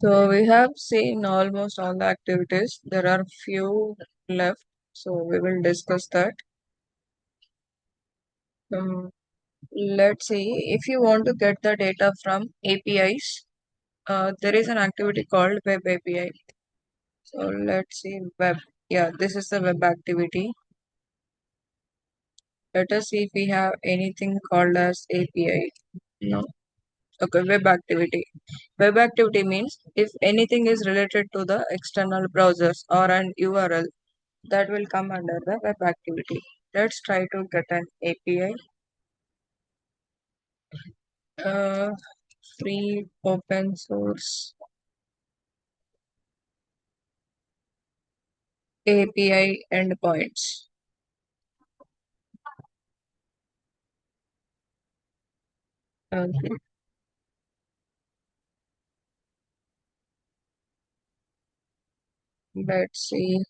So we have seen almost all the activities. There are few left, so we will discuss that. Um, let's see. If you want to get the data from APIs, there is an activity called Web API. So let's see web. Yeah, this is the web activity. Let us see if we have anything called as API. No. Okay, web activity. Web activity means if anything is related to the external browsers or an URL, that will come under the web activity. Let's try to get an API. Uh, Free open source API endpoints. Okay, let's see.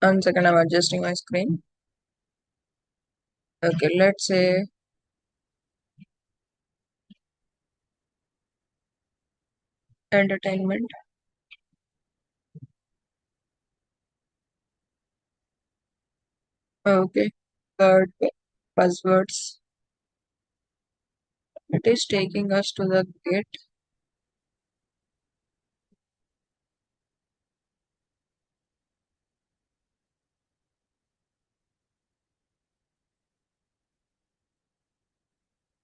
1 second, I'm adjusting my screen. Okay, let's say entertainment. Okay, but buzzwords. It is taking us to the gate.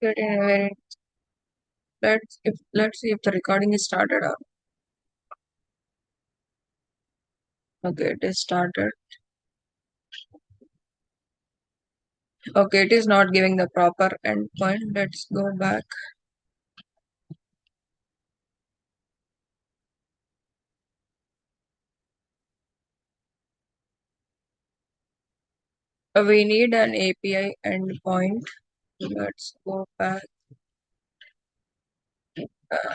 Getting very. Let's see if the recording is started or okay, it is started. Okay, it is not giving the proper endpoint. Let's go back. We need an API endpoint. Let's go back. Uh,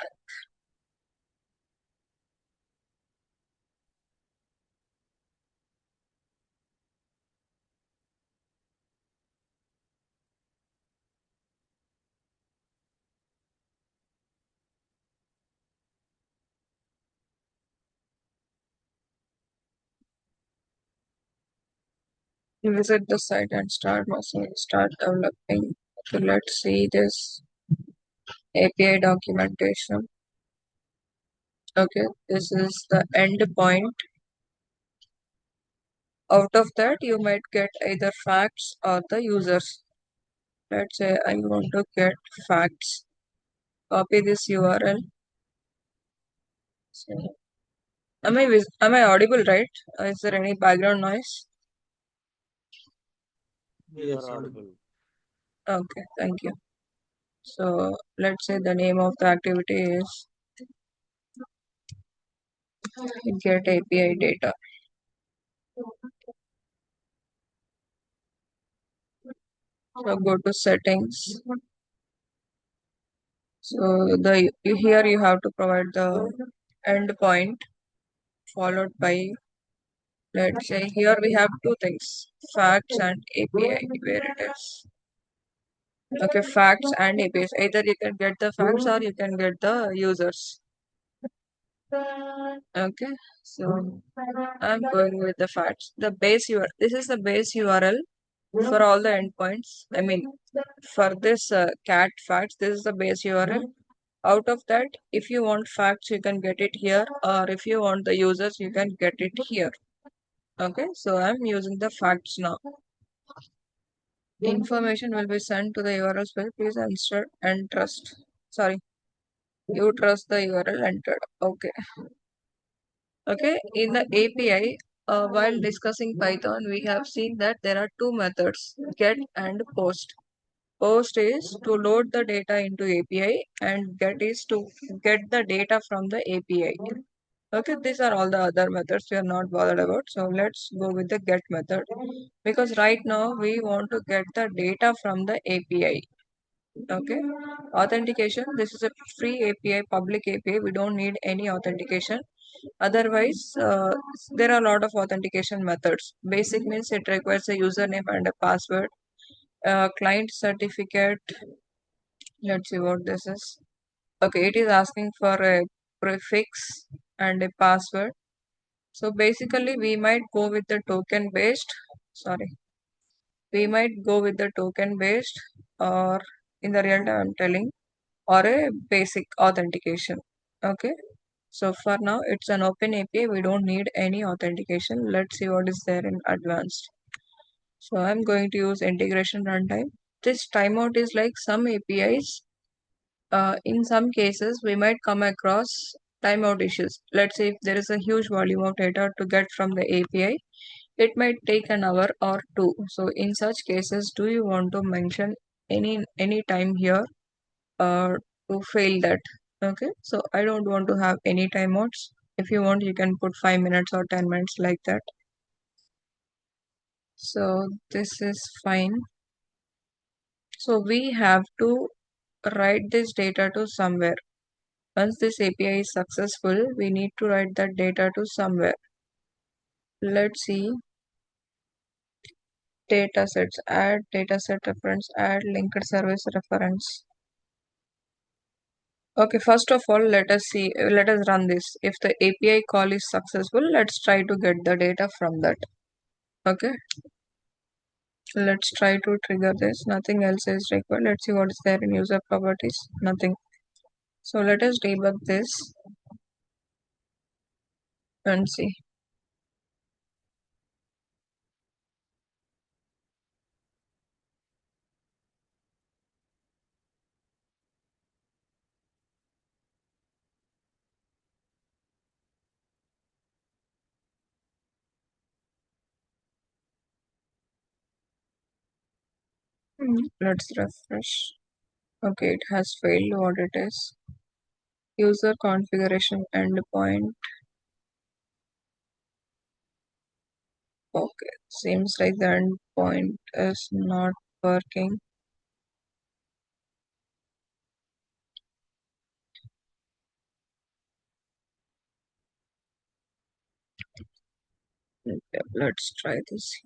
Visit the site and start developing. So let's see this API documentation. Okay, this is the endpoint. Out of that, you might get either facts or the users. Let's say I want to get facts. Copy this URL. So, am I audible, right? Is there any background noise? You are audible. Okay, thank you. So let's say the name of the activity is get API data. So go to settings. So the here you have to provide the endpoint followed by, let's say here we have two things, facts and API, where it is. Okay, facts and APIs. Either you can get the facts or you can get the users. Okay, so I'm going with the facts. The base URL. This is the base URL for all the endpoints. I mean, for this cat facts, this is the base URL. Out of that, if you want facts, you can get it here, or if you want the users, you can get it here. Okay, so I'm using the facts now. Information will be sent to the URL space. Please enter and trust. Sorry, you trust the URL entered. Okay. Okay, in the API, while discussing Python, we have seen that there are two methods, get and post. Post is to load the data into API and get is to get the data from the API. Okay, these are all the other methods we are not bothered about. So let's go with the get method because right now we want to get the data from the API. Okay, authentication. This is a free API, public API. We don't need any authentication. Otherwise, there are a lot of authentication methods. Basic means it requires a username and a password. Client certificate. Let's see what this is. Okay, it is asking for a prefix and a password. So basically, we might go with the token based. Sorry, we might go with the token based, or in the real time, I'm telling, or a basic authentication. Okay. So for now, it's an open API. We don't need any authentication. Let's see what is there in advanced. So I'm going to use integration runtime. This timeout is like some APIs. In some cases, we might come across timeout issues. Let's say if there is a huge volume of data to get from the API, it might take an hour or two. So in such cases, do you want to mention any time here to fail that? Okay, so I don't want to have any timeouts. If you want, you can put 5 minutes or 10 minutes like that. So this is fine. So we have to write this data to somewhere. Once this API is successful, we need to write that data to somewhere. Let's see. Datasets, add dataset reference, add linked service reference. Okay, first of all, let us run this. If the API call is successful, let's try to get the data from that. Okay, let's try to trigger this. Nothing else is required. Let's see what is there in user properties. Nothing. So let us debug this and see. Let's refresh. Okay, it has failed. What it is? User configuration endpoint. Okay, seems like the endpoint is not working. Okay, let's try this.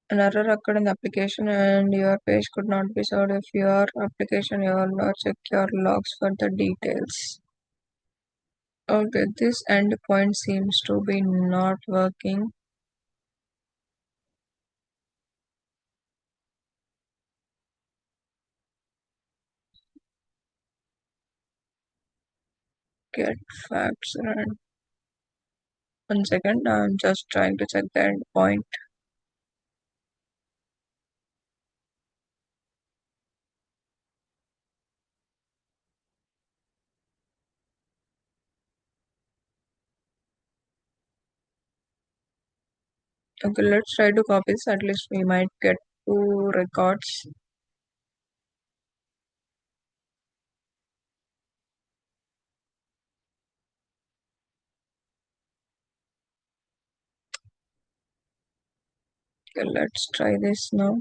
An error occurred in the application and your page could not be served. If your application you will not check your logs for the details. Okay, this endpoint seems to be not working. Get facts and 1 second. I'm just trying to check the endpoint. Okay, let's try to copy this. At least we might get two records. Okay, let's try this now.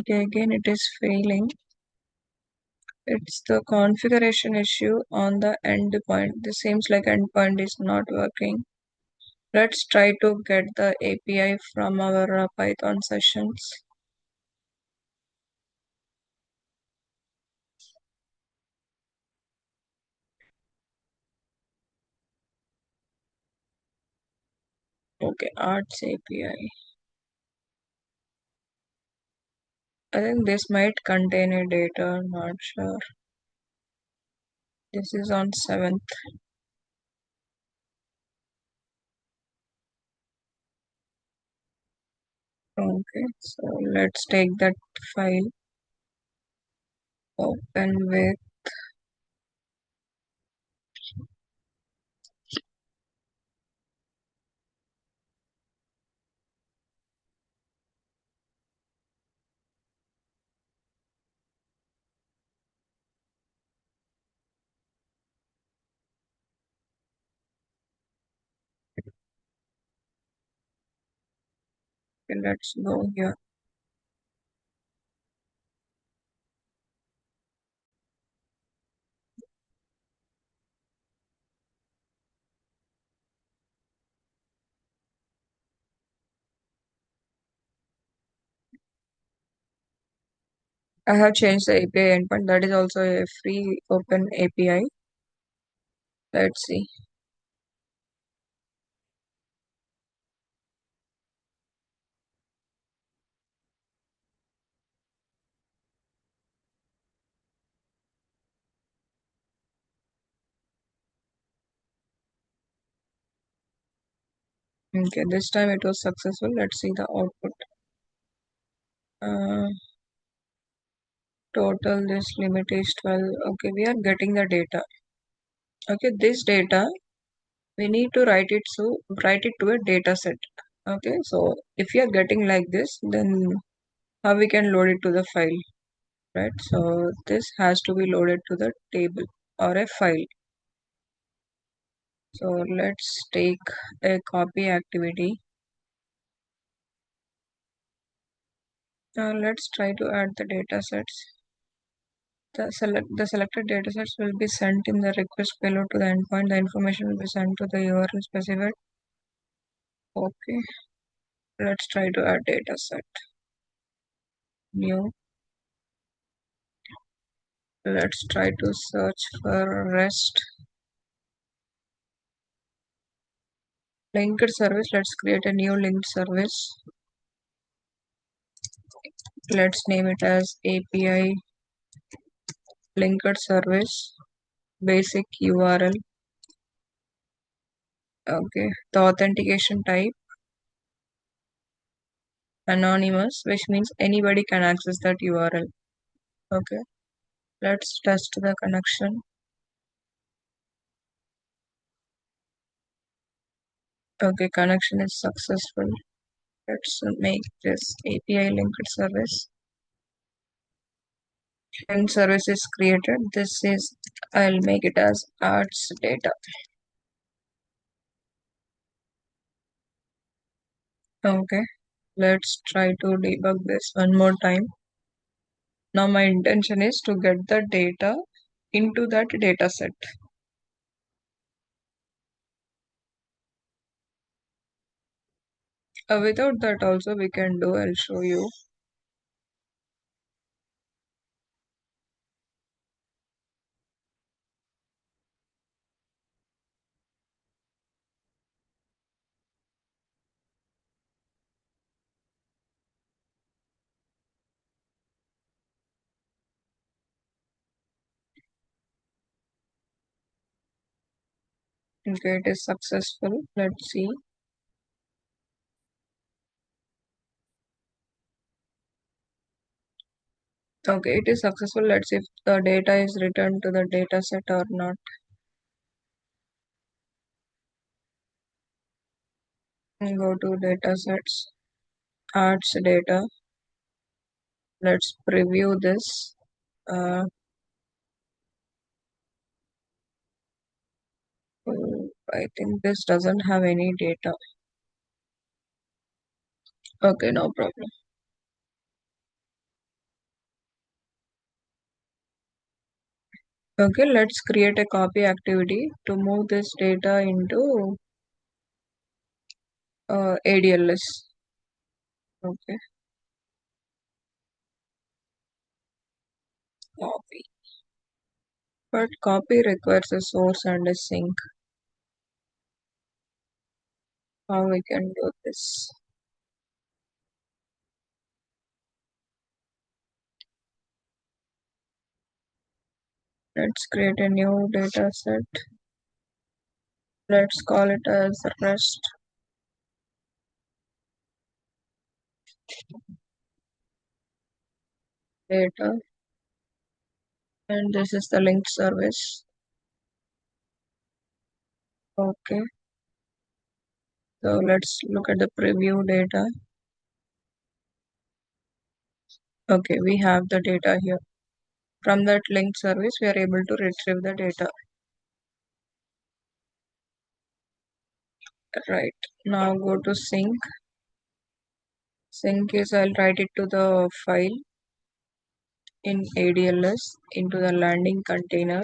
Okay, again it is failing. It's the configuration issue on the endpoint. This seems like endpoint is not working. Let's try to get the API from our Python sessions. Okay, Arts API. I think this might contain a data, not sure. This is on 7th. Okay, so let's take that file, open with. Okay, let's go here. I have changed the API endpoint. That is also a free open API. Let's see. Okay, this time it was successful. Let's see the output. Uh, Total this limit is 12. Okay, we are getting the data. Okay, this data we need to write it to a data set. Okay, so if you are getting like this, then how we can load it to the file, right? So this has to be loaded to the table or a file. So let's take a copy activity. Now let's try to add the data sets. The selected datasets will be sent in the request payload to the endpoint. The information will be sent to the URL specified. Okay, let's try to add dataset. New. Let's try to search for REST linked service. Let's create a new linked service. Let's name it as API linked service basic URL. Okay, the authentication type anonymous, which means anybody can access that URL. Okay, let's test the connection. Okay, connection is successful. Let's make this API linked service. Linked service is created. This is, I'll make it as arts data. Okay, let's try to debug this one more time. Now my intention is to get the data into that data set. Without that also we can do, I'll show you. Okay, it is successful. Let's see. Okay, it is successful. Let's see if the data is returned to the data set or not. Go to datasets, arts data. Let's preview this. Uh, I think this doesn't have any data. Okay, no problem. Okay, let's create a copy activity to move this data into ADLS. Okay, copy. But copy requires a source and a sink. How we can do this? Let's create a new data set. Let's call it as REST data. And this is the linked service. Okay, so let's look at the preview data. Okay, we have the data here. From that linked service, we are able to retrieve the data. Right, now go to sync. Sync is I'll write it to the file in ADLS into the landing container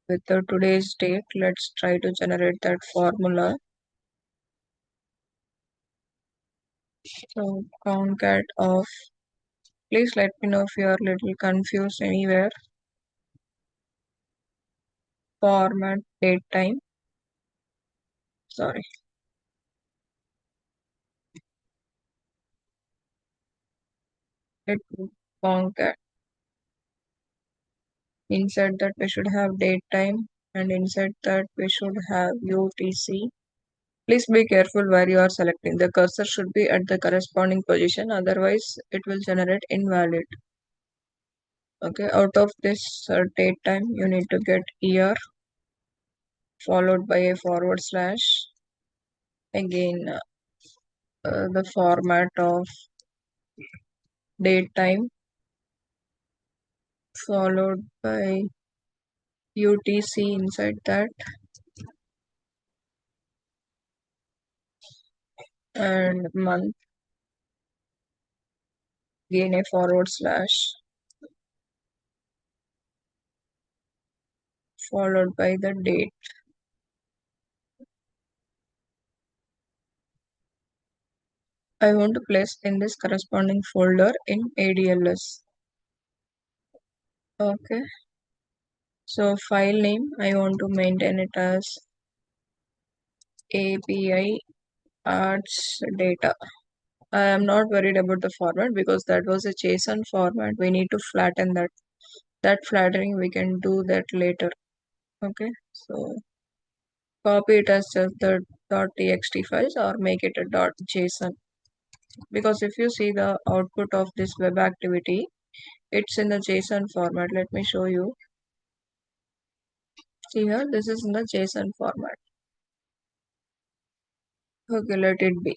with the today's date. Let's try to generate that formula. So concat of, please let me know if you are a little confused anywhere. Format date time. Sorry. It concat. Inside that we should have date time and inside that we should have UTC. Please be careful where you are selecting. The cursor should be at the corresponding position, otherwise it will generate invalid. Okay, out of this date time, you need to get year followed by a forward slash. Again, the format of date time followed by UTC inside that, and month, again a forward slash followed by the date. I want to place in this corresponding folder in ADLS. Okay, so file name, I want to maintain it as API arts data. I am not worried about the format because that was a JSON format. We need to flatten that. That flattering we can do that later. Okay, so copy it as just the .txt files or make it a .json. Because if you see the output of this web activity, it's in the JSON format. Let me show you. See here, this is in the JSON format. Okay, let it be.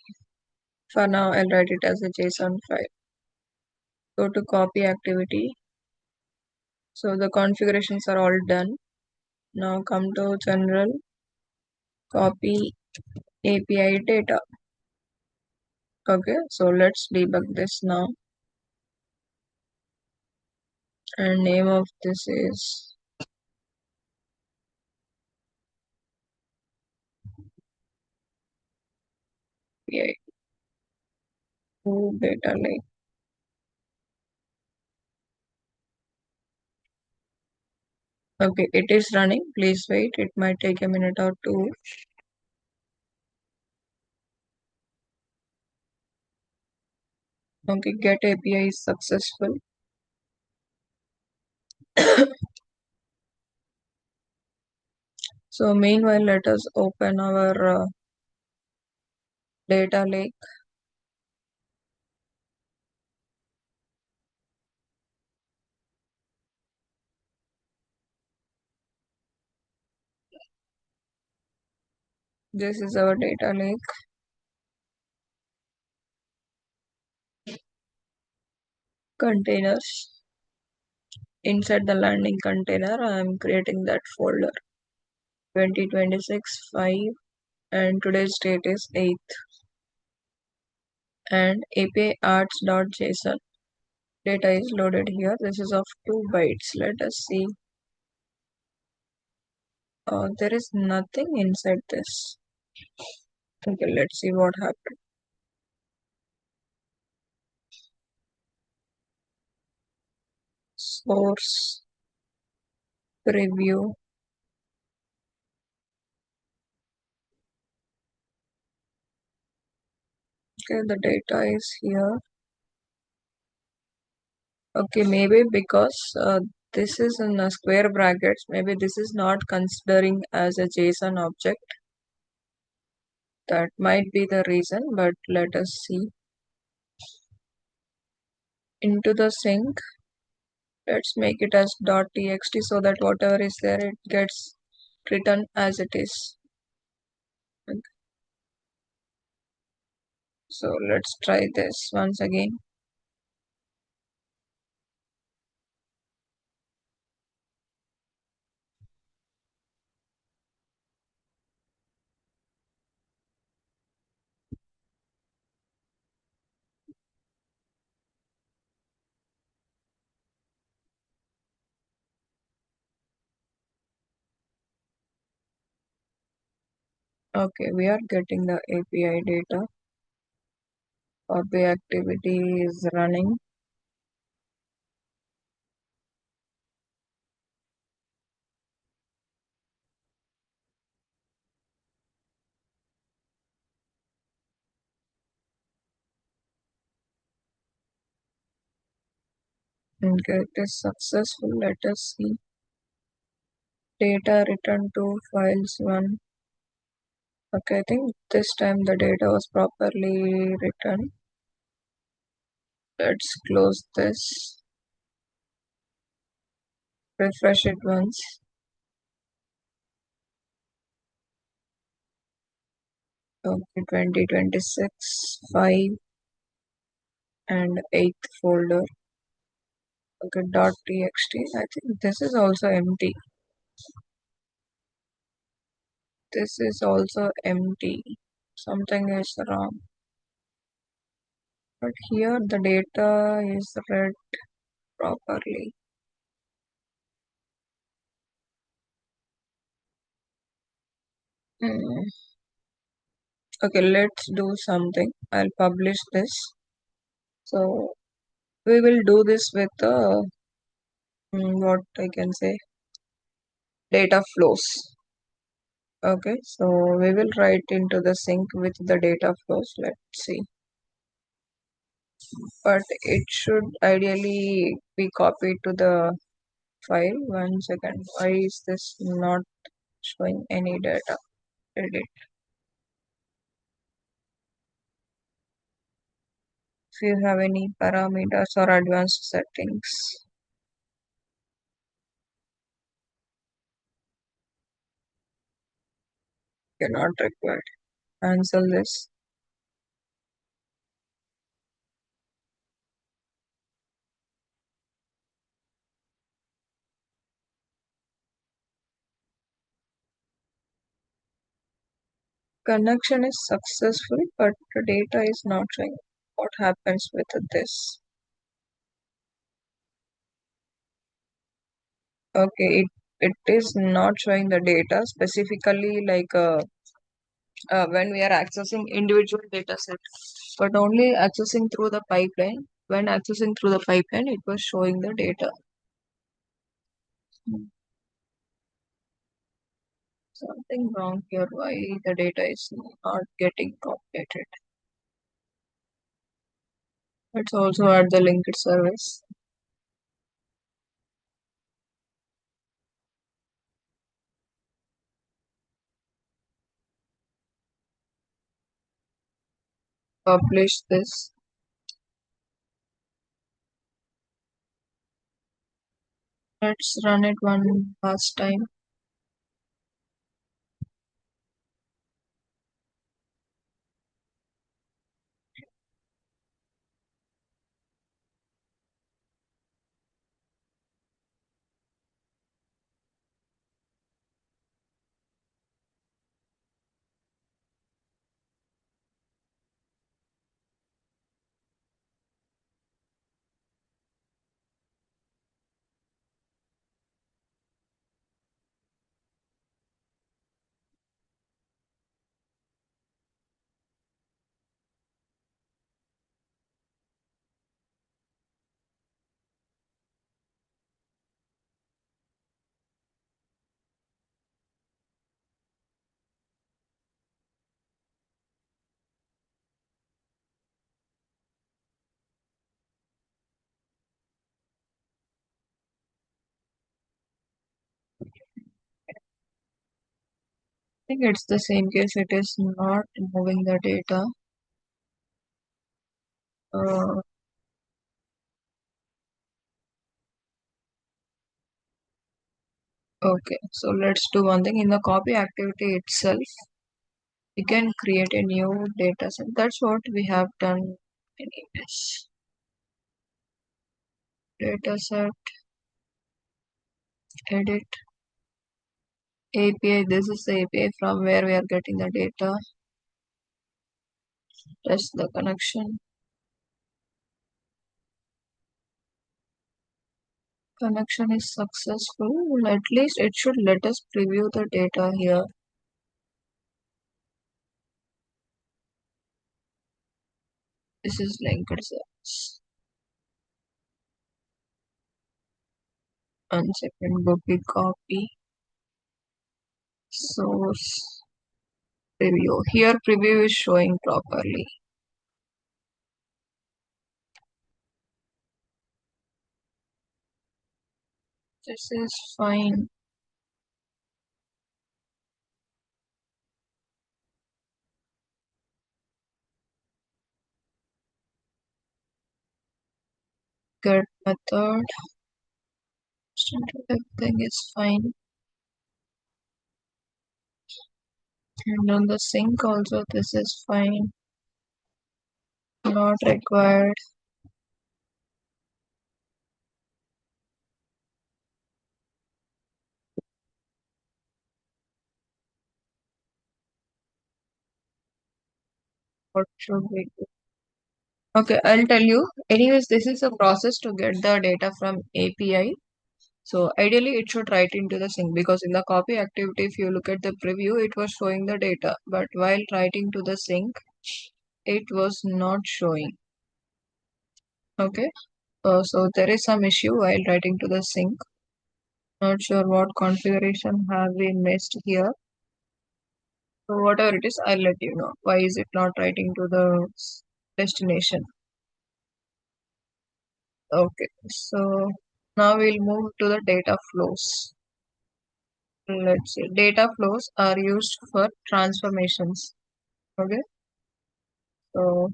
For now, I'll write it as a JSON file. Go to copy activity. So the configurations are all done. Now come to general, copy API data. Okay, so let's debug this now. And name of this is API data lake. Okay, it is running. Please wait. It might take a minute or two. Okay, get API is successful. So meanwhile, let us open our data lake. This is our data lake. Containers. Inside the landing container, I am creating that folder 2026 5 and today's date is 8th and API arts.json. Data is loaded here. This is of 2 bytes. Let us see. There is nothing inside this. Okay, let's see what happened. Source preview. Okay, the data is here. Okay, maybe because this is in a square brackets, maybe this is not considering as a JSON object. That might be the reason, but let us see. Into the sync, let's make it as .txt so that whatever is there, it gets written as it is. Okay. So let's try this once again. Okay, we are getting the API data. Copy activity is running. Okay, it is successful. Let us see. Data returned to files one. Okay, I think this time the data was properly written. Let's close this. Refresh it once. Okay, 2026, 5 and 8th folder. Okay, .txt. I think this is also empty. This is also empty. Something is wrong. But here the data is read properly. Hmm. Okay, let's do something. I'll publish this. So we will do this with what I can say, data flows. Okay, so we will write into the sync with the data flows. Let's see. But it should ideally be copied to the file. One second. Why is this not showing any data? Edit. If you have any parameters or advanced settings, you're not required. Cancel this. Connection is successful, but the data is not showing. What happens with this? Okay, it is not showing the data specifically like when we are accessing individual data set, but only accessing through the pipeline. When accessing through the pipeline, it was showing the data. Hmm. Something wrong here. Why the data is not getting populated? Let's also add the linked service. Publish this. Let's run it one last time. I think it's the same case. It is not moving the data. Uh, okay, so let's do one thing. In the copy activity itself, we can create a new data set. That's what we have done anyways. Data set, edit, API. This is the API from where we are getting the data. Test the connection. Connection is successful. At least it should let us preview the data here. This is linked service. One second, copy source preview. Here preview is showing properly. This is fine. Get method. Everything is fine. And on the sync also this is fine. Not required. What should we do? Okay, I'll tell you. Anyways, this is a process to get the data from API. So ideally it should write into the sync because in the copy activity, if you look at the preview, it was showing the data. But while writing to the sync, it was not showing. Okay. So there is some issue while writing to the sync. Not sure what configuration have we missed here. So whatever it is, I'll let you know. Why is it not writing to the destination? Okay. So now we'll move to the data flows. Let's see. Data flows are used for transformations. Okay. So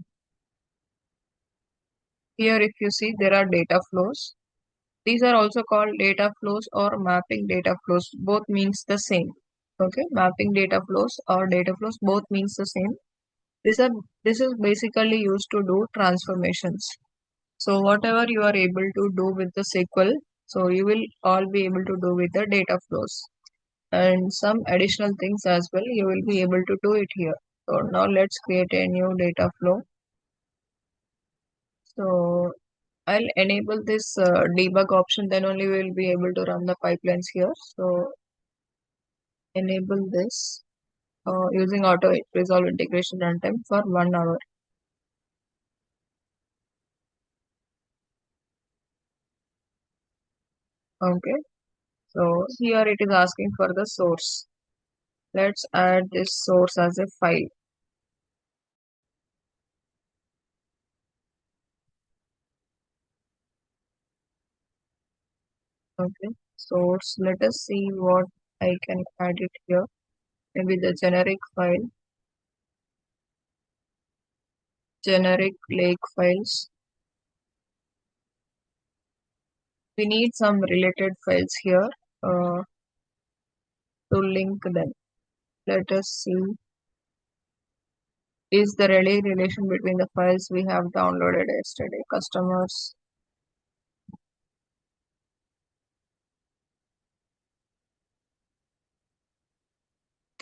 here if you see there are data flows. These are also called data flows or mapping data flows. Both means the same. Okay. Mapping data flows or data flows both means the same. These are this is basically used to do transformations. So whatever you are able to do with the SQL, so you will all be able to do with the data flows. And some additional things as well, you will be able to do it here. So now let's create a new data flow. So I'll enable this debug option, then only we will be able to run the pipelines here. So enable this using auto resolve integration runtime for 1 hour. Okay. So here it is asking for the source. Let's add this source as a file. Okay. Source. Let us see what I can add it here. Maybe the generic file, generic lake files. We need some related files here to link them. Let us see. Is there any relation between the files we have downloaded yesterday? Customers.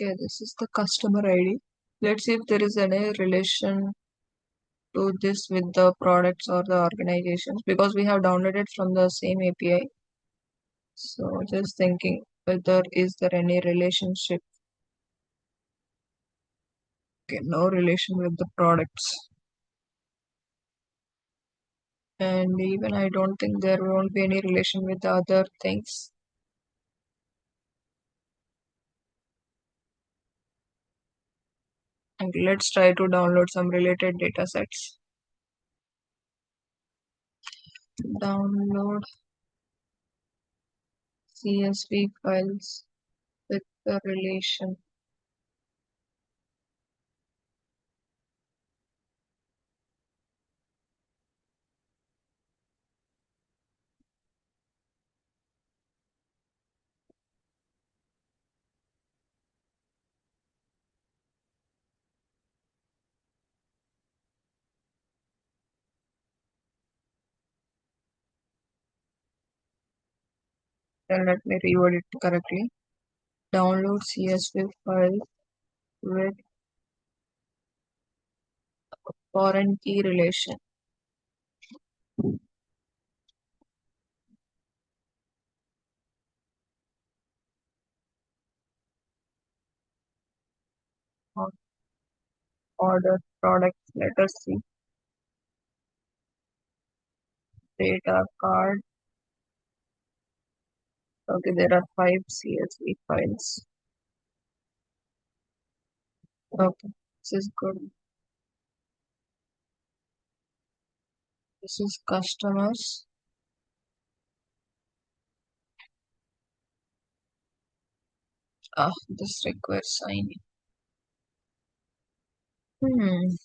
Okay, this is the customer ID. Let's see if there is any relation to this with the products or the organizations because we have downloaded from the same API. So just thinking whether is there any relationship. Okay, no relation with the products. And even I don't think there won't be any relation with the other things. And let's try to download some related data sets. Download CSV files with the relation. Then let me reword it correctly. Download CSV file with foreign key relation. Or order product. Let us see. Data card. Okay, there are five CSV files. Okay, this is good. This is customers. Ah, this requires signing. Hmm.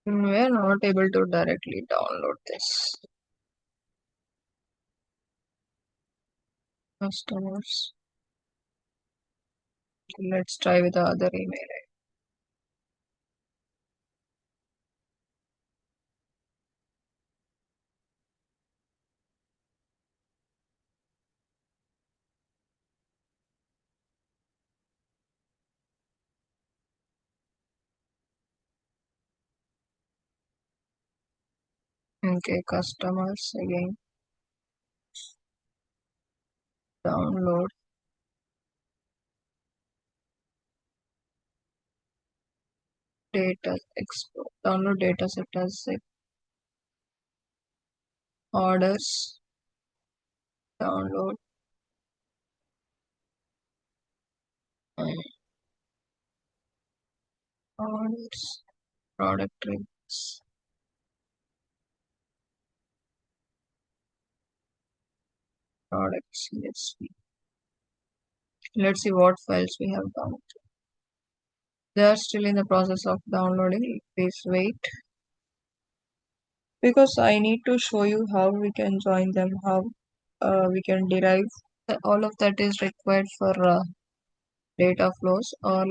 We are not able to directly download this. Customers. Let's try with the other email. Okay, customers again. Download data export. Download data set as zip. Orders. Download and orders. Product reviews. Products. Let's see what files we have downloaded. They are still in the process of downloading. Please wait. Because I need to show you how we can join them, how we can derive. All of that is required for data flows. Or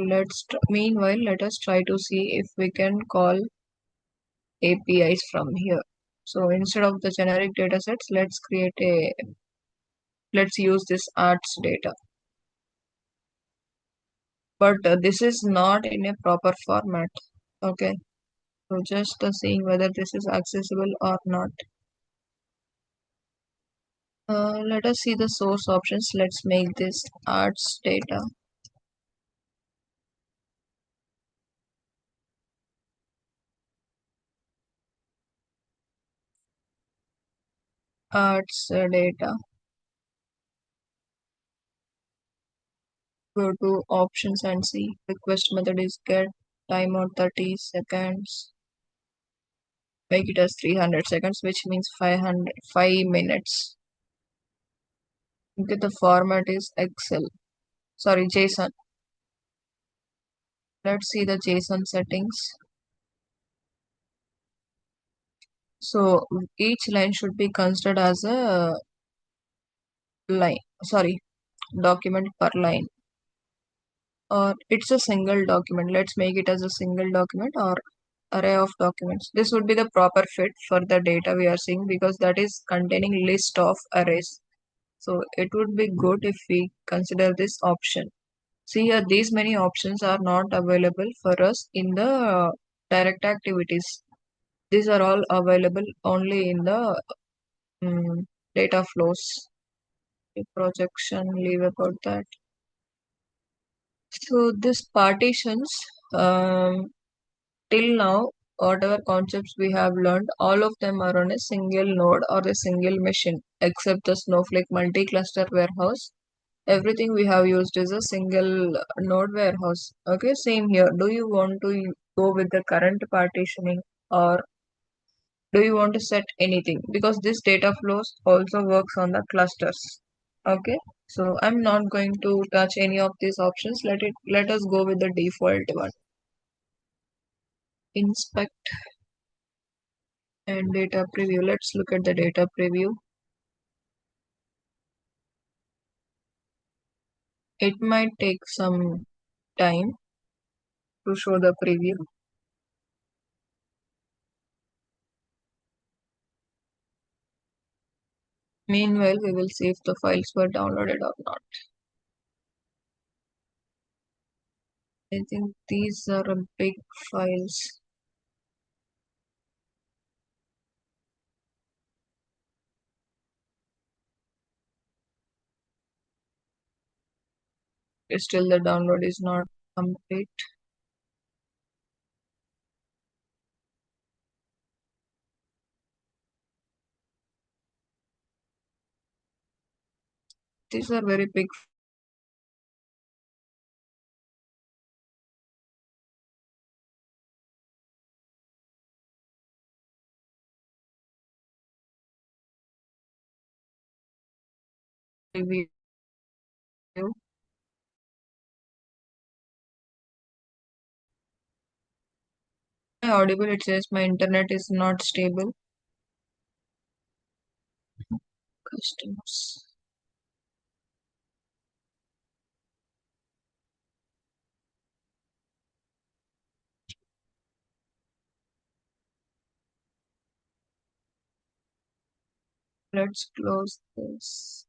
meanwhile, let us try to see if we can call APIs from here. So instead of the generic data sets, let's use this arts data. But this is not in a proper format. Okay. So just seeing whether this is accessible or not. Let us see the source options. Let's make this arts data. Arts data. Go to options and see. Request method is get timeout 30 seconds. Make it as 300 seconds, which means 5 minutes. Okay, the format is Excel. Sorry, JSON. Let's see the JSON settings. So each line should be considered as a line. Sorry, document per line. Or it's a single document. Let's make it as a single document or array of documents. This would be the proper fit for the data we are seeing because that is containing list of arrays. So it would be good if we consider this option. See here, these many options are not available for us in the direct activities. These are all available only in the data flows. Projection, leave about that. So this partitions, um, till now, whatever concepts we have learned, all of them are on a single node or a single machine, except the Snowflake multi-cluster warehouse. Everything we have used is a single node warehouse. Okay, same here. Do you want to go with the current partitioning or do you want to set anything? Because this data flows also works on the clusters. Okay, so I'm not going to touch any of these options. Let us go with the default one. Inspect and data preview. Let's look at the data preview. It might take some time to show the preview. Meanwhile, we will see if the files were downloaded or not. I think these are big files. Still the download is not complete. These are very big review. My audible, it says my internet is not stable. Customers. Let's close this.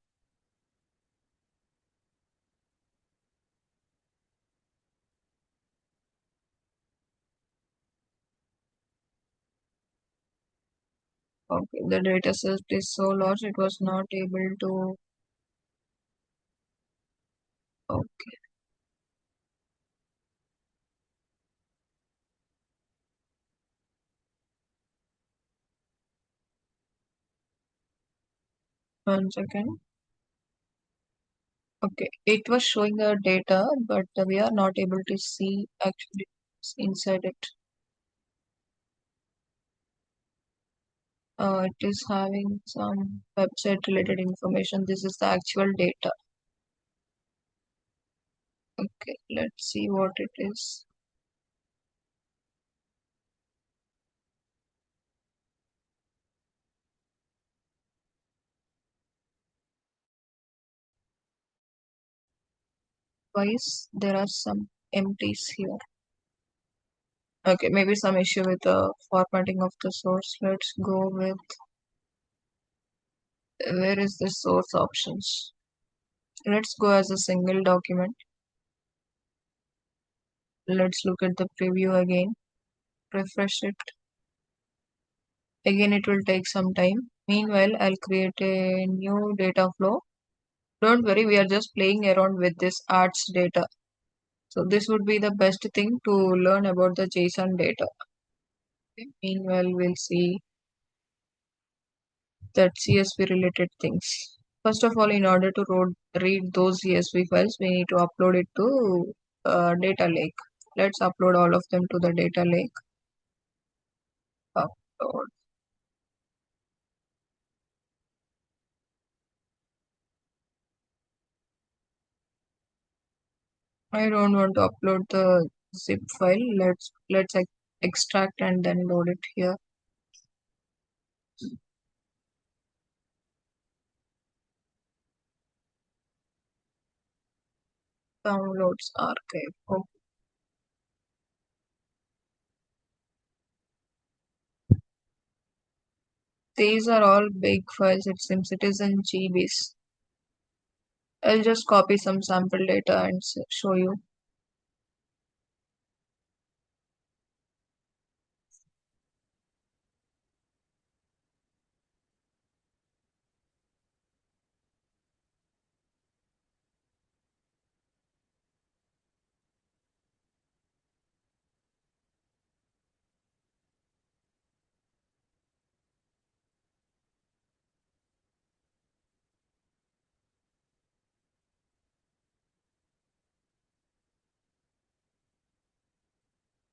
Okay, the data set is so large it was not able to. Okay, 1 second. Okay, it was showing the data, but we are not able to see actually inside it. It is having some website related information. This is the actual data. Okay, let's see what it is. Wise, there are some empties here. Okay, maybe some issue with the formatting of the source. Let's go with where is the source options? Let's go as a single document. Let's look at the preview again. Refresh it. Again, it will take some time. Meanwhile, I'll create a new data flow. Don't worry, we are just playing around with this arts data. So this would be the best thing to learn about the JSON data. Okay. Meanwhile, we'll see that CSV related things. First of all, in order to read those CSV files, we need to upload it to data lake. Let's upload all of them to the data lake. Upload. I don't want to upload the zip file. Let's extract and then load it here. Downloads archive. Okay. These are all big files. It seems it is in GBs. I'll just copy some sample data and show you.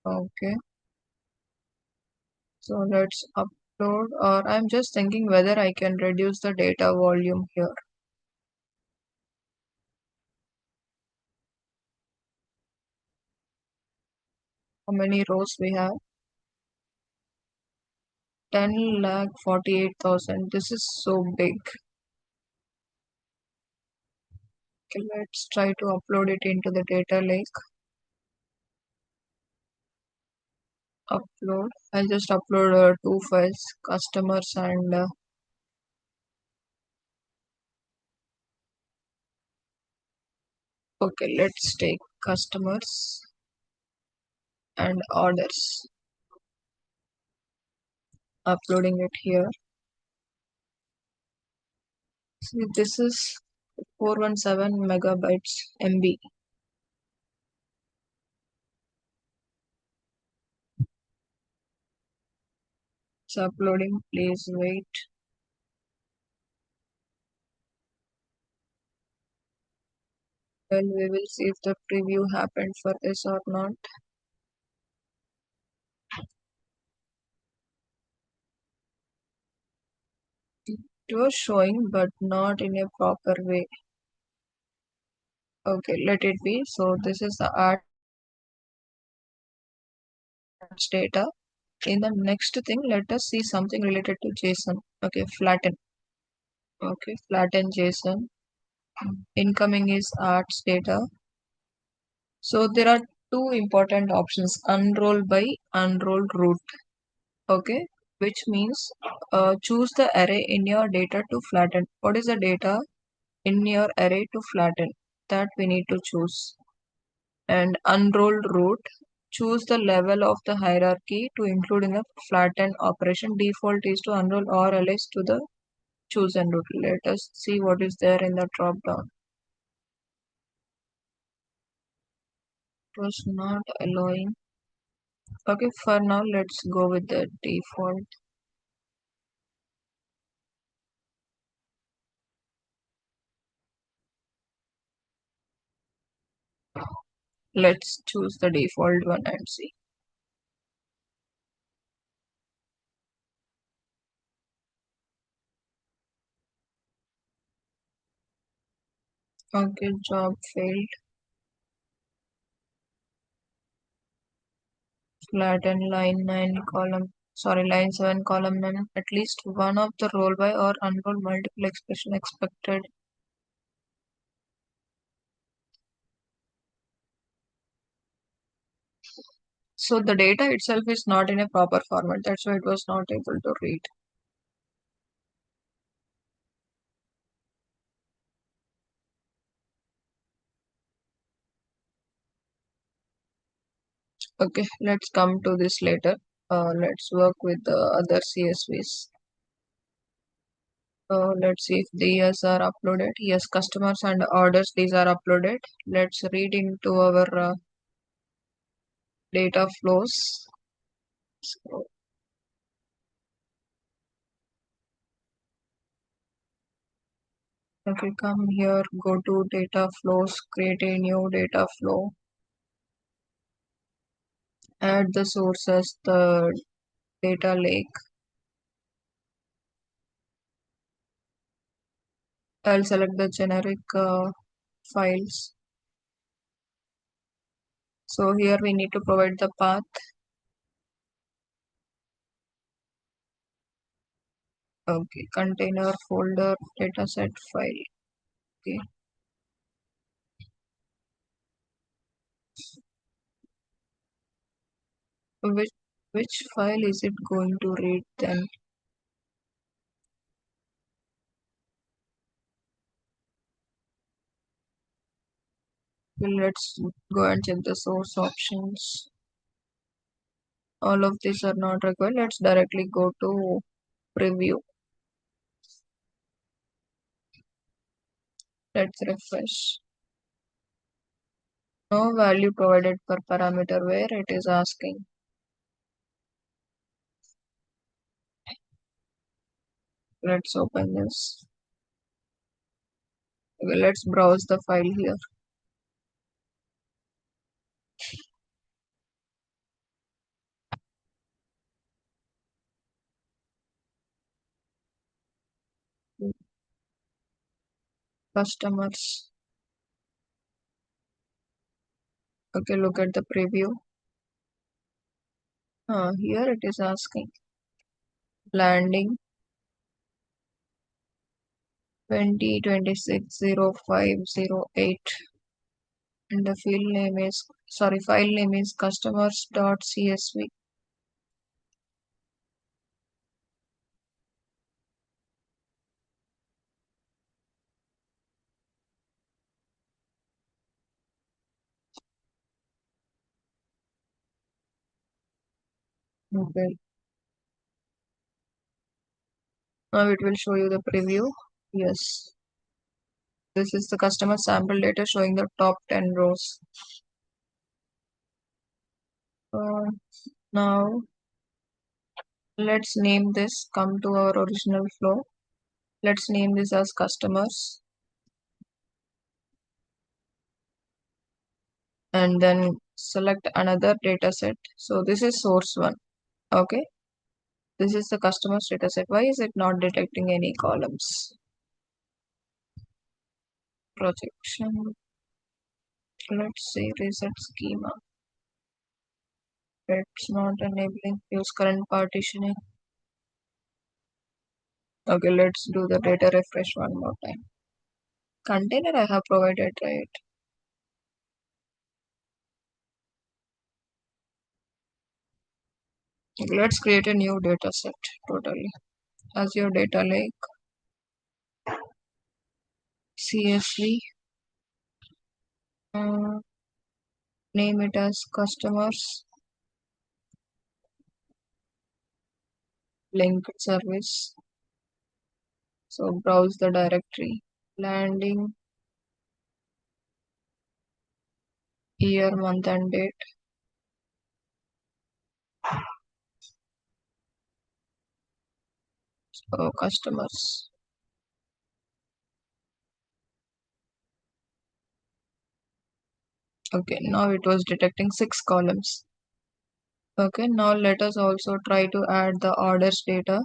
Okay. So let's upload, or I'm just thinking whether I can reduce the data volume here. How many rows we have? 10 lakh 48,000. This is so big. Okay, let's try to upload it into the data lake. Upload. I'll just upload two files, customers and okay, let's take customers and orders. Uploading it here. See, this is 417 megabytes MB. It's uploading. Please wait. Well, we will see if the preview happened for this or not. It was showing, but not in a proper way. Okay, let it be. So this is the arts data. In the next thing, let us see something related to JSON. Okay, flatten. Okay, flatten JSON. Incoming is arts data. So there are two important options: unroll by, unroll root. Okay, which means choose the array in your data to flatten. What is the data in your array to flatten? That we need to choose. And unroll root, choose the level of the hierarchy to include in the flatten operation. Default is to unroll or else to the chosen root. Let us see what is there in the drop down. It was not allowing. Okay, for now let's go with the default. Let's choose the default one and see. Okay, job failed. Flatten line 9 column, sorry, line 7 column 9. At least one of the roll by or unroll multiple expression expected. So the data itself is not in a proper format. That's why it was not able to read. Okay, let's come to this later. Let's work with the other CSVs. Let's see if these are uploaded. Yes, customers and orders, these are uploaded. Let's read into our data flows. So, okay, come here, go to data flows, create a new data flow, add the sources, the data lake. I'll select the generic files. So here we need to provide the path. Okay, container folder dataset file. Okay, which which file is it going to read then? Well, let's go and check the source options. All of these are not required. Let's directly go to preview. Let's refresh. No value provided per parameter where it is asking. Let's open this. Okay, let's browse the file here. Customers. Okay, look at the preview. Here it is asking landing 2026-0508 and the file name is customers.csv. Okay, now it will show you the preview. Yes, this is the customer sample data showing the top 10 rows. Uh, Now Let's name this, come to our original flow. Let's name this as customers and then select another data set. So this is source one. Okay. This is the customer's data set. Why is it not detecting any columns? Projection. Let's say reset schema. It's not enabling. Use current partitioning. Okay, let's do the data refresh one more time. Container I have provided, right? Okay, let's create a new data set totally. Azure Data Lake, CSV, uh, name it as customers, linked service. So browse the directory, landing, year, month and date. So customers. Okay, now it was detecting 6 columns. Okay, now let us also try to add the orders data,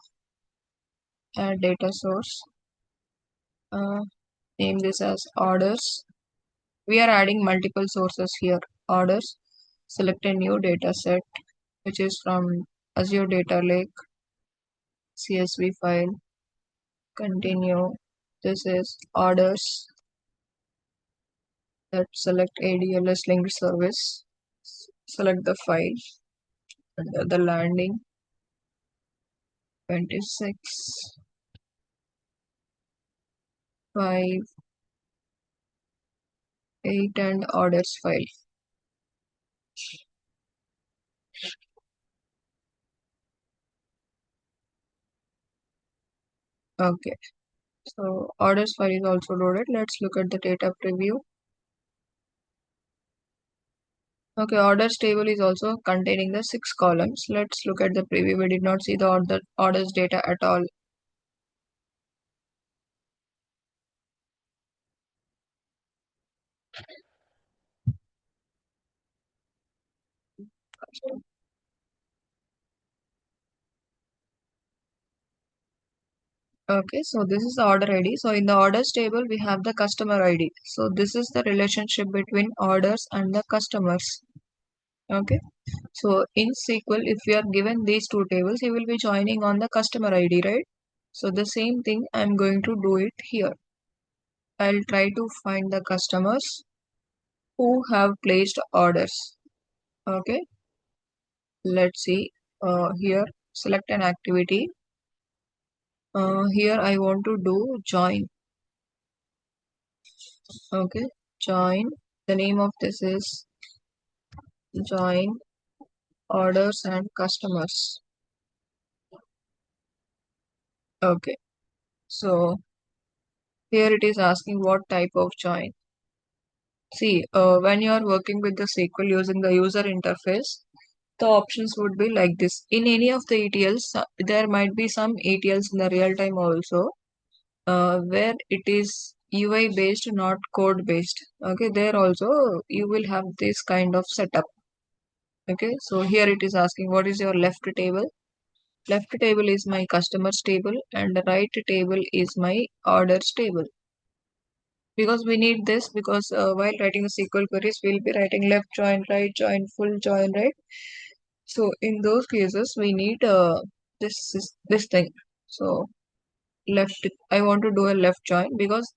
add data source. Uh, Name this as orders. We are adding multiple sources here. Orders. Select a new data set, which is from Azure Data Lake, CSV file. Continue. This is orders. Let's select ADLS linked service. Select the file under the landing 26 5 8 and orders file. Okay, so orders file is also loaded. Let's look at the data preview. Okay, orders table is also containing the 6 columns. Let's look at the preview. We did not see the orders data at all. Okay, so this is the order ID. So in the orders table, we have the customer ID. So this is the relationship between orders and the customers. Okay, so in SQL, if we are given these two tables, you will be joining on the customer ID, right? So the same thing, I'm going to do it here. I'll try to find the customers who have placed orders. Okay, let's see. Here, select an activity. Here I want to do join. Okay, join. The name of this is join orders and customers. Okay, so here it is asking what type of join. See, when you are working with the SQL using the user interface, the options would be like this. In any of the ETLs, there might be some ETLs in the real time also, where it is UI based, not code based. Okay, there also you will have this kind of setup. Okay, so here it is asking what is your left table. Left table is my customers table and the right table is my orders table. Because we need this because while writing the SQL queries, we'll be writing left join, right join, full join, right? So in those cases, we need this thing. So left, I want to do a left join because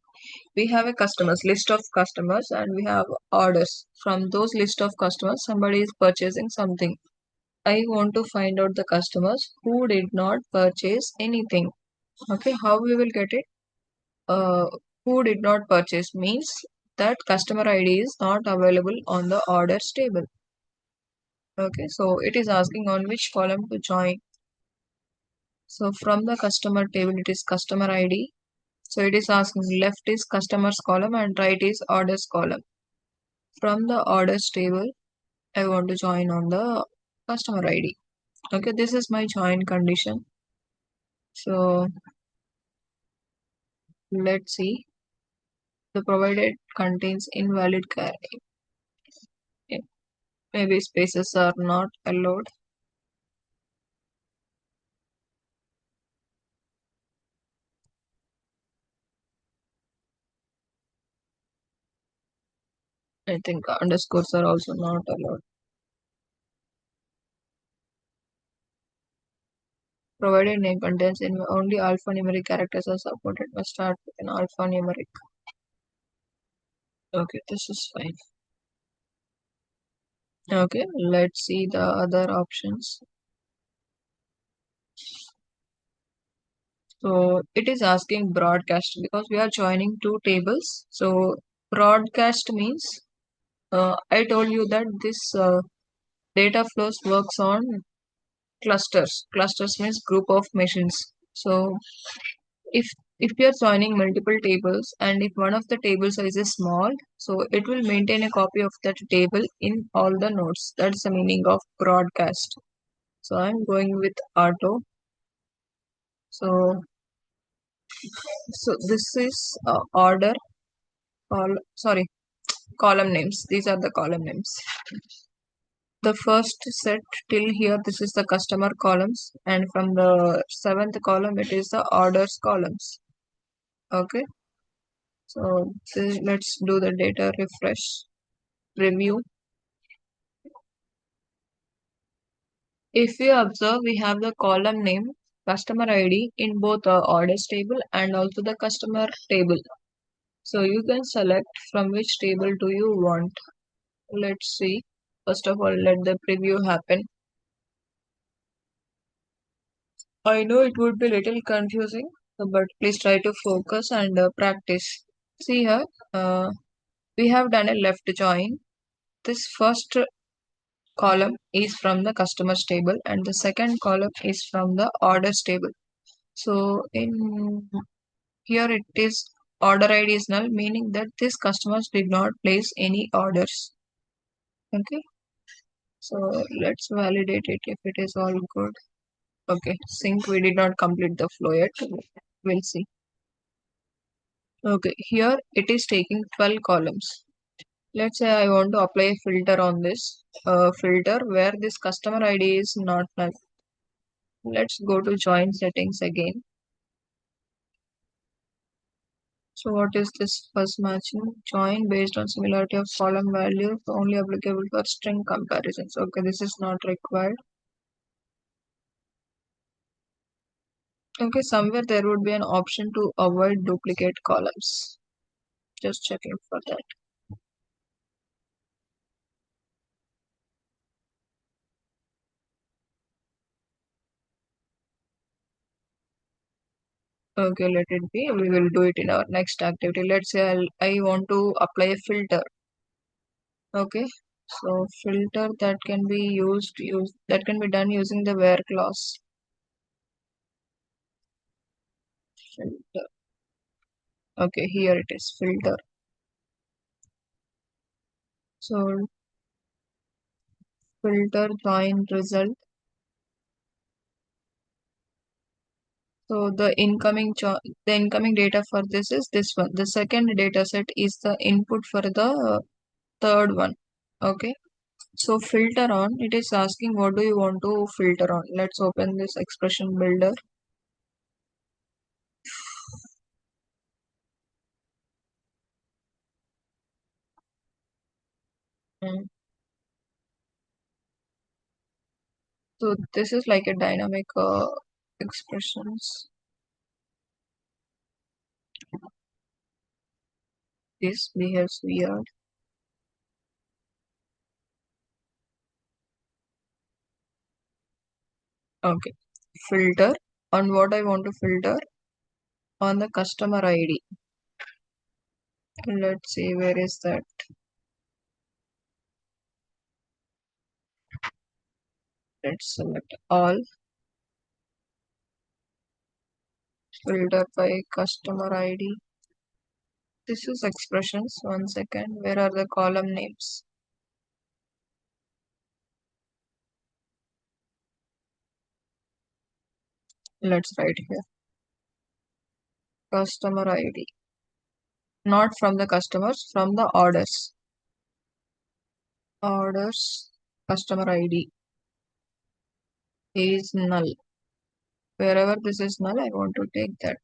we have a customers list of customers and we have orders. From those list of customers, somebody is purchasing something. I want to find out the customers who did not purchase anything. Okay, how we will get it? Uh, who did not purchase means that customer ID is not available on the orders table. Okay, so it is asking on which column to join. So from the customer table, it is customer ID. So it is asking left is customers column and right is orders column. From the orders table, I want to join on the customer ID. Okay, this is my join condition. So let's see. The provided contains invalid character. Maybe spaces are not allowed. I think underscores are also not allowed. Provided name contains in only alphanumeric characters are supported. Must start with an alphanumeric. Okay, this is fine. Okay, let's see the other options. So it is asking broadcast because we are joining two tables. So broadcast means I told you that this data flows works on clusters. Clusters means group of machines. So if if we are joining multiple tables and if one of the table size is small, so it will maintain a copy of that table in all the nodes. That's the meaning of broadcast. So I'm going with auto. So this is order. Sorry, column names. These are the column names. The first set till here, this is the customer columns, and from the seventh column, it is the orders columns. Okay, so let's do the data refresh review. If you observe, we have the column name, customer ID in both the orders table and also the customer table. So you can select from which table do you want. Let's see. First of all, let the preview happen. I know it would be little confusing, but please try to focus and practice. See here, we have done a left join. This first column is from the customers table and the second column is from the orders table. So in here it is order ID is null, meaning that this customers did not place any orders. Okay, so let's validate it if it is all good. Okay, sync we did not complete the flow yet. We'll see. Okay, here it is taking 12 columns. Let's say I want to apply a filter on this filter where this customer ID is not null. Let's go to join settings again. So what is this first matching? Join based on similarity of column values only applicable for string comparisons. Okay, this is not required. Okay, somewhere there would be an option to avoid duplicate columns. Just checking for that. Okay, let it be. We will do it in our next activity. Let's say I want to apply a filter. Okay, so filter that can be that can be done using the where clause. Filter. Okay, here it is filter. So filter join result. So the incoming data for this is this one. The second data set is the input for the third one. Okay. So filter on, it is asking what do you want to filter on. Let's open this expression builder. Mm. So this is like a dynamic expressions. This behaves weird. Okay. Filter on what I want to filter on the customer ID. Let's see where is that. Let's select all. Filter by customer ID. This is expressions. One second. Where are the column names? Let's write here customer ID, not from the customers, from the orders. Orders customer ID is null. Wherever this is null, I want to take that.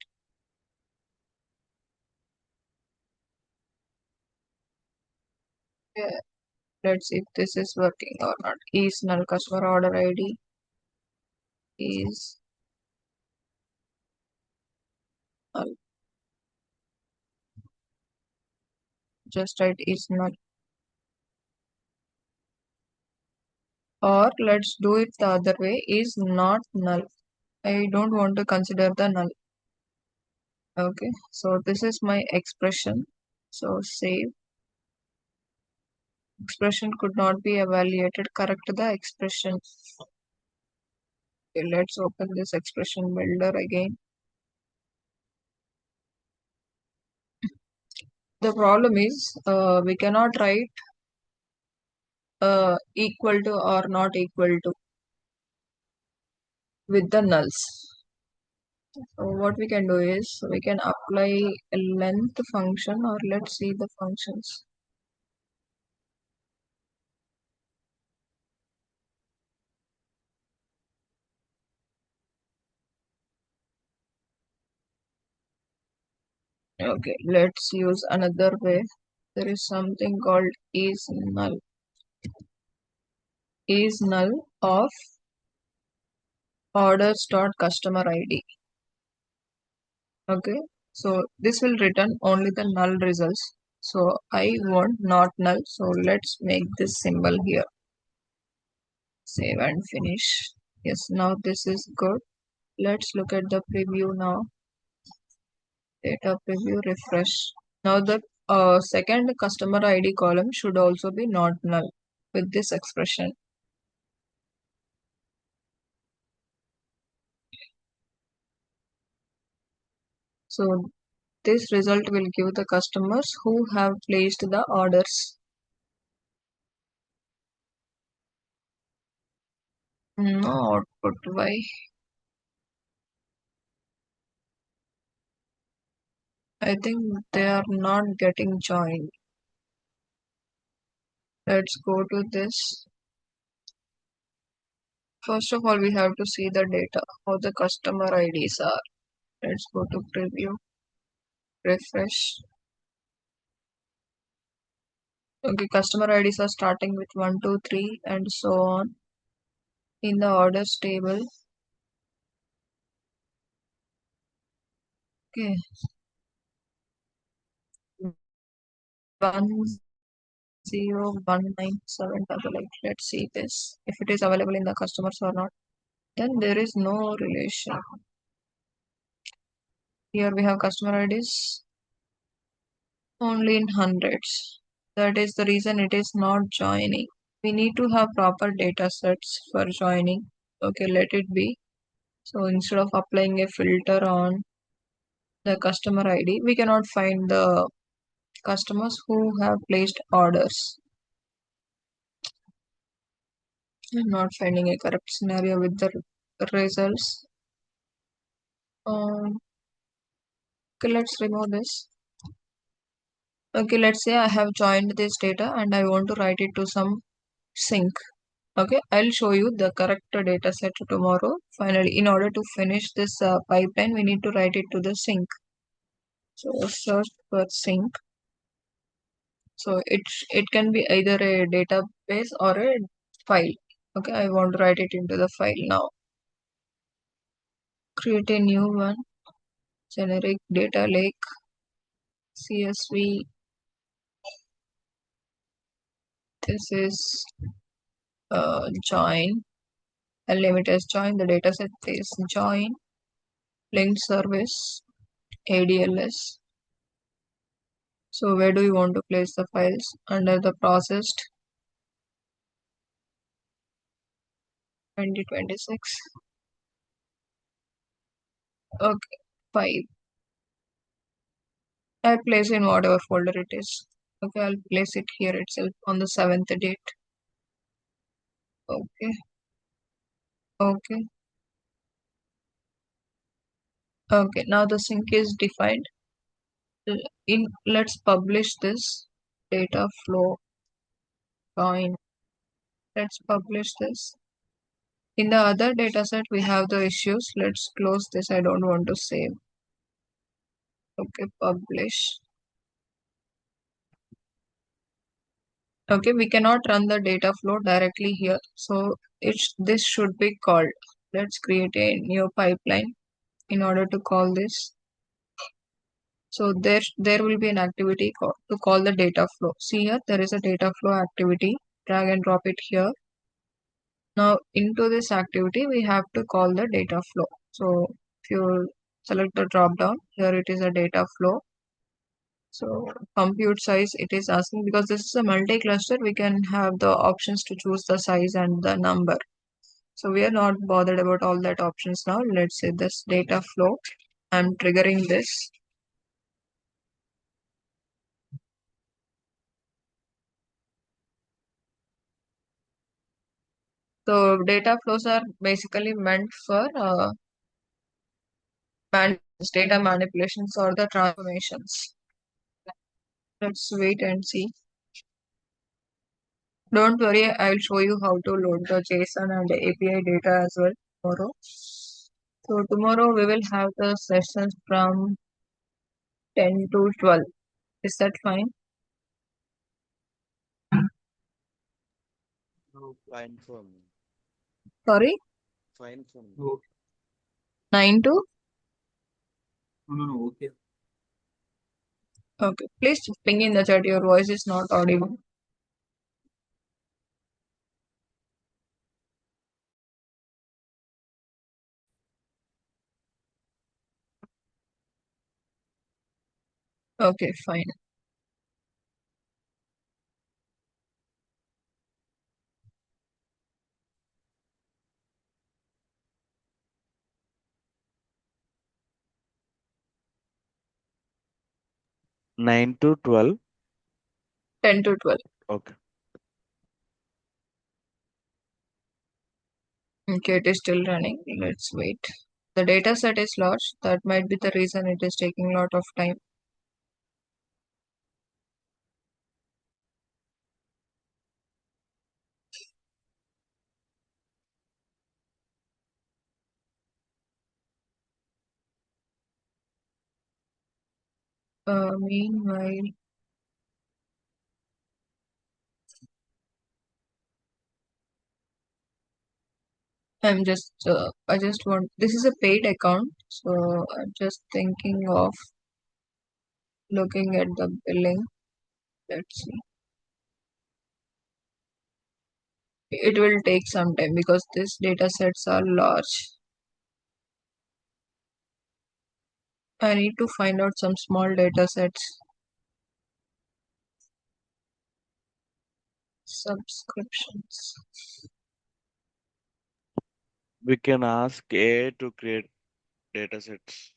Yeah, let's see if this is working or not. Is null customer order ID is null. Just write is null. Or let's do it the other way, is not null. I don't want to consider the null. Okay, so this is my expression. So save. Expression could not be evaluated. Correct the expression. Okay, let's open this expression builder again. The problem is we cannot write equal to or not equal to with the nulls. So what we can do is we can apply a length function, or let's see the functions. Okay, let's use another way. There is something called is null of orders dot customer ID. Okay, so this will return only the null results. So I want not null. So let's make this symbol here. Save and finish. Yes, now this is good. Let's look at the preview now. Data preview, refresh. Now the second customer ID column should also be not null with this expression. So this result will give the customers who have placed the orders. No output. Why? I think they are not getting joined. Let's go to this. First of all, we have to see the data, how the customer IDs are. Let's go to preview, refresh. Okay, customer IDs are starting with 1, 2, 3, and so on. In the orders table, okay, 1019788. Let's see this. If it is available in the customers or not. Then there is no relation. Here we have customer IDs only in hundreds. That is the reason it is not joining. We need to have proper data sets for joining. Okay, let it be. So instead of applying a filter on the customer ID, we cannot find the customers who have placed orders. I'm not finding a correct scenario with the results. Okay, let's remove this. Okay, let's say I have joined this data and I want to write it to some sink. Okay, I'll show you the correct data set tomorrow. Finally, in order to finish this pipeline, we need to write it to the sink. So search for sink. So it can be either a database or a file. Okay, I want to write it into the file now. Create a new one. Generic data lake. CSV. This is join. I'll name it as join. The dataset is join. Linked service. ADLS. So where do you want to place the files? Under the processed 2026. Okay, 5. I place in whatever folder it is. Okay, I'll place it here itself on the 7th date. Okay, okay. Okay, now the sink is defined. Let's publish this data flow join. Let's publish this. In the other dataset, we have the issues. Let's close this. I don't want to save. Okay, publish. Okay, we cannot run the data flow directly here. So this should be called. Let's create a new pipeline in order to call this. So there will be an activity to call the data flow. See here, there is a data flow activity. Drag and drop it here. Now into this activity, we have to call the data flow. So if you select the drop down, here it is a data flow. So compute size, it is asking because this is a multi-cluster, we can have the options to choose the size and the number. So we are not bothered about all that options now. Let's say this data flow. I'm triggering this. So data flows are basically meant for data manipulations or the transformations. Let's wait and see. Don't worry, I'll show you how to load the JSON and the API data as well tomorrow. So tomorrow we will have the sessions from 10 to 12. Is that fine? No, fine for me. Sorry? Fine for me. Okay. 9 to? No, okay. Okay. Please ping in the chat. Your voice is not audible. Okay, fine. Nine to 12. 10 to 12. Okay. Okay, it is still running. Let's wait. The data set is large. That might be the reason it is taking a lot of time. Meanwhile, I just want, this is a paid account. So I'm just thinking of looking at the billing. Let's see. It will take some time because these data sets are large. I need to find out some small data sets. Subscriptions. We can ask AI to create datasets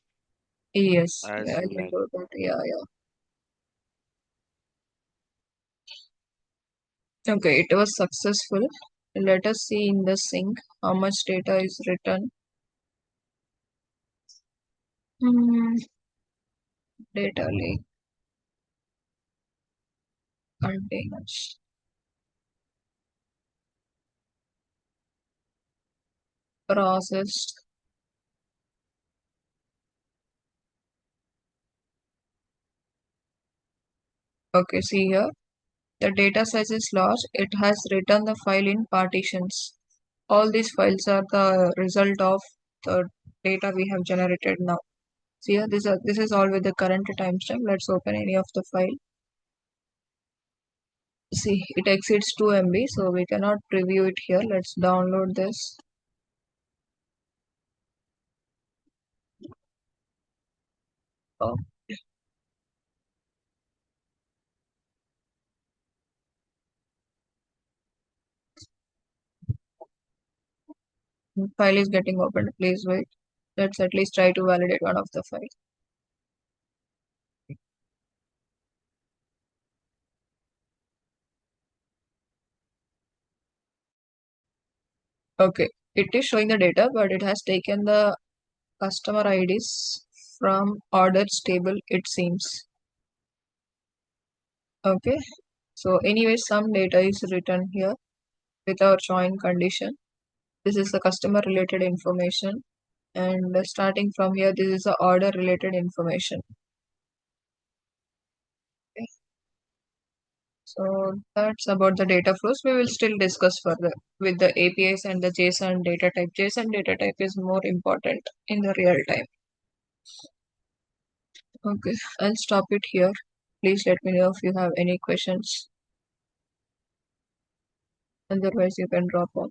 Yes, as yeah, I you can like. do that. Yeah, yeah. Okay, it was successful. Let us see in the sync how much data is written. Hmm, data lake containers. Processed. Okay, see here. The data size is large. It has written the file in partitions. All these files are the result of the data we have generated now. See here, this is all with the current timestamp. Let's open any of the file. See, it exceeds 2 MB, so we cannot preview it here. Let's download this. Oh, file is getting opened. Please wait. Let's at least try to validate one of the files. Okay, it is showing the data, but it has taken the customer IDs from orders table, it seems. Okay. So anyway, some data is written here with our join condition. This is the customer related information. And starting from here, this is the order related information. Okay. So that's about the data flows. We will still discuss further with the APIs and the JSON data type. JSON data type is more important in the real time. Okay, I'll stop it here. Please let me know if you have any questions. Otherwise, you can drop off.